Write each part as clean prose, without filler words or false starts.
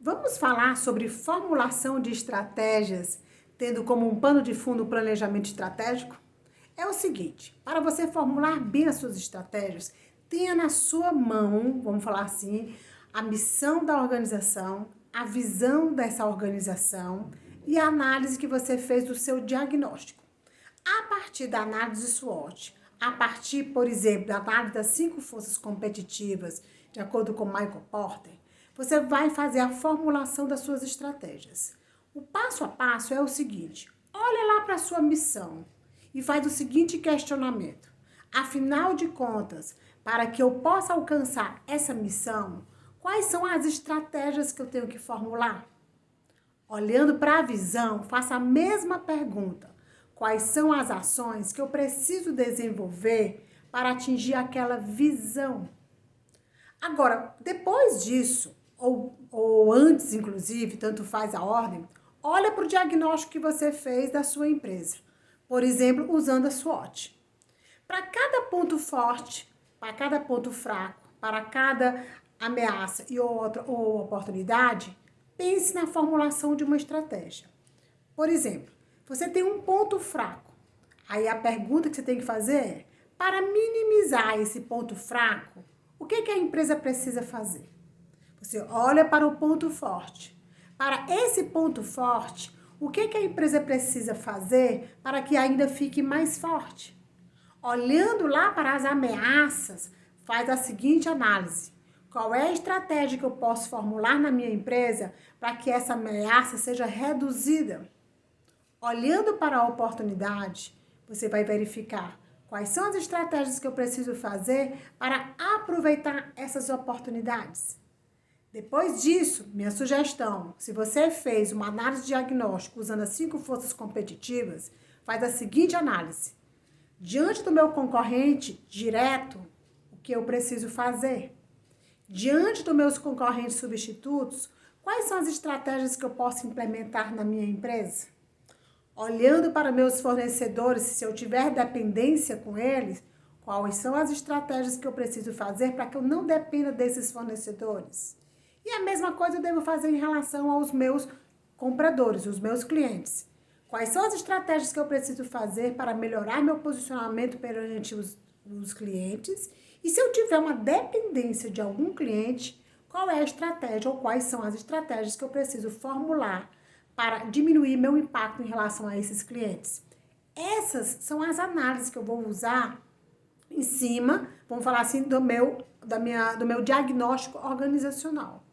Vamos falar sobre formulação de estratégias, tendo como um pano de fundo o planejamento estratégico? É o seguinte, para você formular bem as suas estratégias, tenha na sua mão, vamos falar assim, a missão da organização, a visão dessa organização e a análise que você fez do seu diagnóstico. A partir da análise SWOT, a partir, por exemplo, da análise das 5 forças competitivas, de acordo com Michael Porter, você vai fazer a formulação das suas estratégias. O passo a passo é o seguinte: olha lá para a sua missão e faz o seguinte questionamento. Afinal de contas, para que eu possa alcançar essa missão, quais são as estratégias que eu tenho que formular? Olhando para a visão, faça a mesma pergunta. Quais são as ações que eu preciso desenvolver para atingir aquela visão? Agora, depois disso, ou antes, inclusive, tanto faz a ordem, olha para o diagnóstico que você fez da sua empresa. Por exemplo, usando a SWOT. Para cada ponto forte, para cada ponto fraco, para cada ameaça e outra ou oportunidade, pense na formulação de uma estratégia. Por exemplo, você tem um ponto fraco. Aí a pergunta que você tem que fazer é: para minimizar esse ponto fraco, o que a empresa precisa fazer? Você olha para o ponto forte. Para esse ponto forte, o que a empresa precisa fazer para que ainda fique mais forte? Olhando lá para as ameaças, faz a seguinte análise: qual é a estratégia que eu posso formular na minha empresa para que essa ameaça seja reduzida? Olhando para a oportunidade, você vai verificar quais são as estratégias que eu preciso fazer para aproveitar essas oportunidades. Depois disso, minha sugestão, se você fez uma análise diagnóstica usando as 5 forças competitivas, faz a seguinte análise: diante do meu concorrente direto, o que eu preciso fazer? Diante dos meus concorrentes substitutos, quais são as estratégias que eu posso implementar na minha empresa? Olhando para meus fornecedores, se eu tiver dependência com eles, quais são as estratégias que eu preciso fazer para que eu não dependa desses fornecedores? E a mesma coisa eu devo fazer em relação aos meus compradores, os meus clientes. Quais são as estratégias que eu preciso fazer para melhorar meu posicionamento perante os clientes? E se eu tiver uma dependência de algum cliente, qual é a estratégia ou quais são as estratégias que eu preciso formular para diminuir meu impacto em relação a esses clientes? Essas são as análises que eu vou usar em cima, vamos falar assim, do meu diagnóstico organizacional.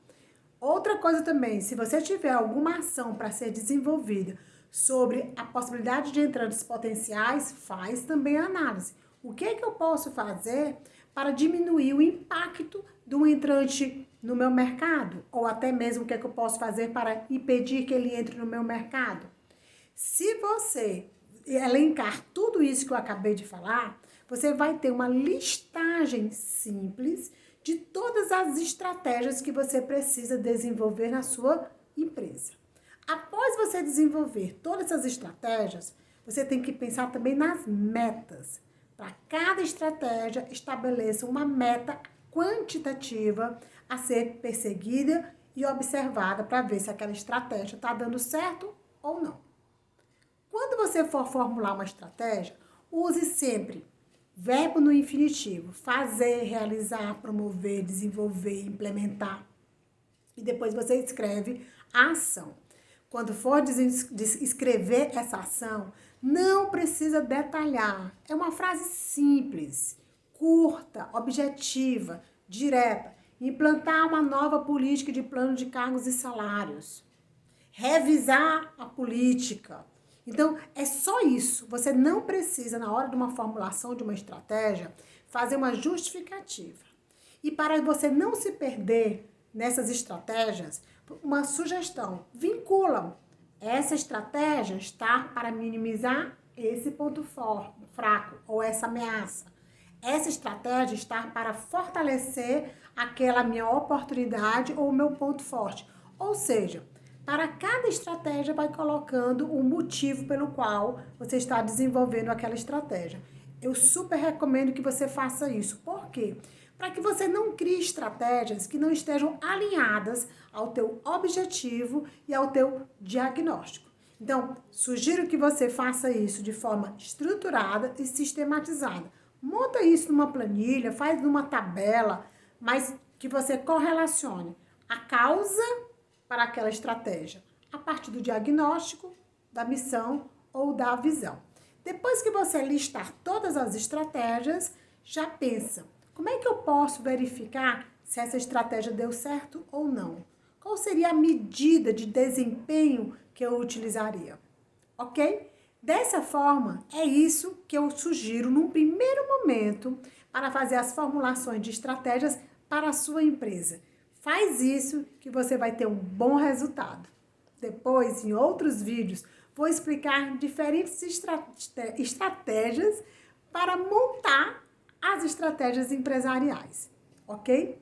Outra coisa também, se você tiver alguma ação para ser desenvolvida sobre a possibilidade de entrantes potenciais, faz também a análise. O que eu posso fazer para diminuir o impacto do entrante no meu mercado? Ou até mesmo o que eu posso fazer para impedir que ele entre no meu mercado? Se você elencar tudo isso que eu acabei de falar, você vai ter uma listagem simples de todas as estratégias que você precisa desenvolver na sua empresa. Após você desenvolver todas essas estratégias, você tem que pensar também nas metas. Para cada estratégia, estabeleça uma meta quantitativa a ser perseguida e observada para ver se aquela estratégia está dando certo ou não. Quando você for formular uma estratégia, use sempre verbo no infinitivo: fazer, realizar, promover, desenvolver, implementar. E depois você escreve a ação. Quando for escrever essa ação, não precisa detalhar. É uma frase simples, curta, objetiva, direta. Implantar uma nova política de plano de cargos e salários. Revisar a política. Então, é só isso. Você não precisa, na hora de uma formulação de uma estratégia, fazer uma justificativa. E para você não se perder nessas estratégias, uma sugestão: vinculam. Essa estratégia está para minimizar esse ponto fraco ou essa ameaça. Essa estratégia está para fortalecer aquela minha oportunidade ou o meu ponto forte. Ou seja, para cada estratégia vai colocando o motivo pelo qual você está desenvolvendo aquela estratégia. Eu super recomendo que você faça isso. Por quê? para que você não crie estratégias que não estejam alinhadas ao teu objetivo e ao teu diagnóstico. Então, sugiro que você faça isso de forma estruturada e sistematizada. Monta isso numa planilha, faz numa tabela, mas que você correlacione a causa para aquela estratégia a partir do diagnóstico, da missão ou da visão. Depois que você listar todas as estratégias, já pensa, como é que eu posso verificar se essa estratégia deu certo ou não? Qual seria a medida de desempenho que eu utilizaria? Ok? Dessa forma, é isso que eu sugiro num primeiro momento para fazer as formulações de estratégias para a sua empresa. Faz isso que você vai ter um bom resultado. Depois, em outros vídeos, vou explicar diferentes estratégias para montar as estratégias empresariais, ok?